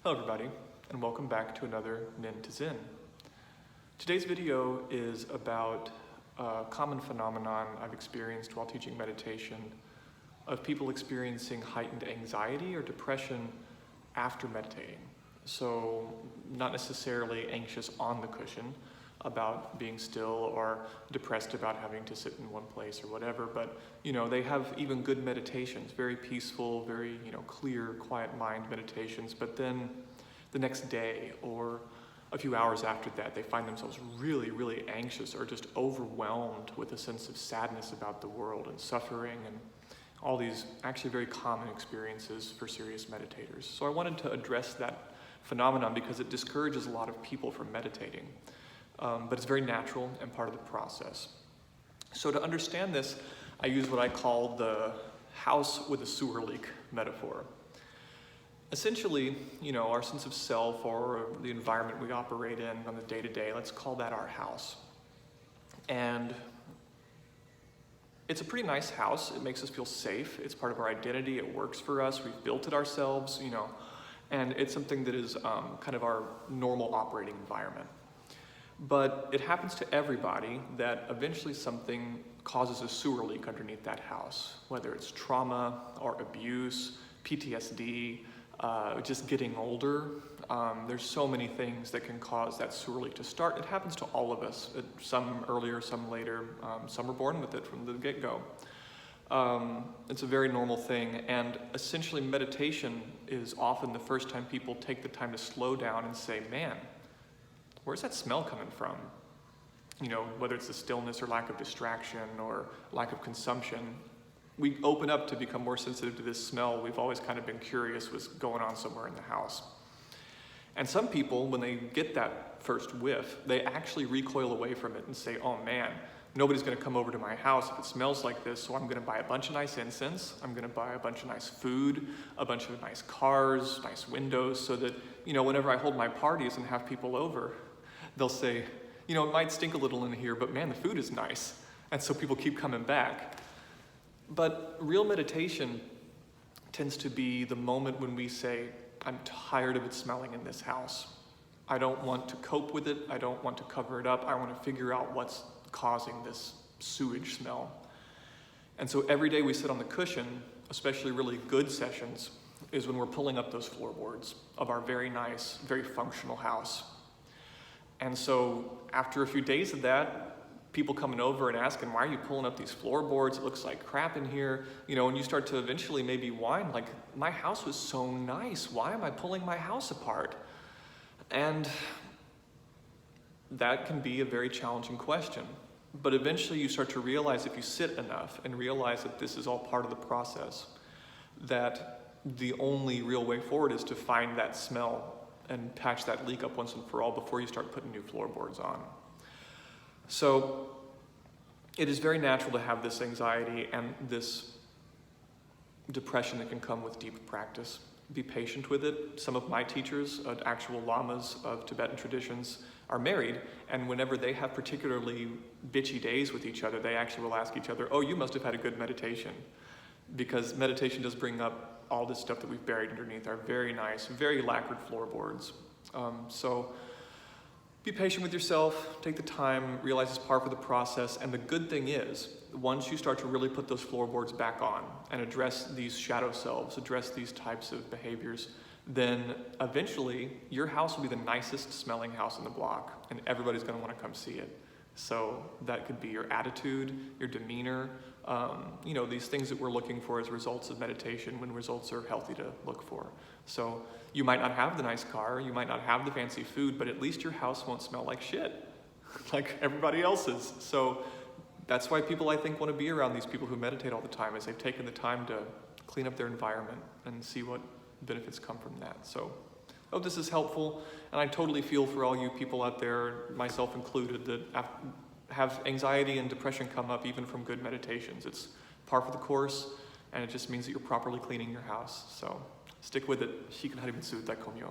Hello everybody, and welcome back to another Nin to Zen. Today's video is about a common phenomenon I've experienced while teaching meditation of people experiencing heightened anxiety or depression after meditating. So not necessarily anxious on the cushion about being still or depressed about having to sit in one place or whatever, but they have even good meditations, very peaceful, very clear, quiet mind meditations, but then the next day or a few hours after that, they find themselves really, really anxious or just overwhelmed with a sense of sadness about the world and suffering and all these actually very common experiences for serious meditators. So I wanted to address that phenomenon because it discourages a lot of people from meditating. But it's very natural and part of the process. So to understand this, I use what I call the house with a sewer leak metaphor. Essentially, our sense of self or the environment we operate in on the day-to-day, let's call that our house. And it's a pretty nice house. It makes us feel safe. It's part of our identity. It works for us. We've built it ourselves, and it's something that is kind of our normal operating environment. But it happens to everybody that eventually something causes a sewer leak underneath that house, whether it's trauma or abuse, PTSD, just getting older. There's so many things that can cause that sewer leak to start. It happens to all of us, some earlier, some later. Some are born with it from the get-go. It's a very normal thing, and essentially meditation is often the first time people take the time to slow down and say, man, where's that smell coming from? Whether it's the stillness or lack of distraction or lack of consumption, we open up to become more sensitive to this smell. We've always kind of been curious what's going on somewhere in the house. And some people, when they get that first whiff, they actually recoil away from it and say, oh man, nobody's gonna come over to my house if it smells like this, so I'm gonna buy a bunch of nice incense, I'm gonna buy a bunch of nice food, a bunch of nice cars, nice windows, so that, whenever I hold my parties and have people over, they'll say, it might stink a little in here, but man, the food is nice. And so people keep coming back. But real meditation tends to be the moment when we say, I'm tired of it smelling in this house. I don't want to cope with it. I don't want to cover it up. I want to figure out what's causing this sewage smell. And so every day we sit on the cushion, especially really good sessions, is when we're pulling up those floorboards of our very nice, very functional house. And so after a few days of that, people coming over and asking, why are you pulling up these floorboards? It looks like crap in here. And you start to eventually maybe whine, like, my house was so nice. Why am I pulling my house apart? And that can be a very challenging question. But eventually you start to realize, if you sit enough and realize that this is all part of the process, that the only real way forward is to find that smell and patch that leak up once and for all before you start putting new floorboards on. So it is very natural to have this anxiety and this depression that can come with deep practice. Be patient with it. Some of my teachers, actual lamas of Tibetan traditions, are married, and whenever they have particularly bitchy days with each other, they actually will ask each other, oh, you must have had a good meditation, because meditation does bring up all this stuff that we've buried underneath our very nice, very lacquered floorboards. So be patient with yourself, take the time, realize it's part of the process, and the good thing is, once you start to really put those floorboards back on and address these shadow selves, address these types of behaviors, then eventually your house will be the nicest smelling house in the block, and everybody's gonna wanna come see it. So that could be your attitude, your demeanor, these things that we're looking for as results of meditation when results are healthy to look for. So you might not have the nice car, you might not have the fancy food, but at least your house won't smell like shit, like everybody else's. So that's why people, I think, want to be around these people who meditate all the time, is they've taken the time to clean up their environment and see what benefits come from that. So I hope this is helpful, and I totally feel for all you people out there, myself included, that have anxiety and depression come up even from good meditations. It's par for the course, and it just means that you're properly cleaning your house. So stick with it. Shikan Harimitsu Daikomyo.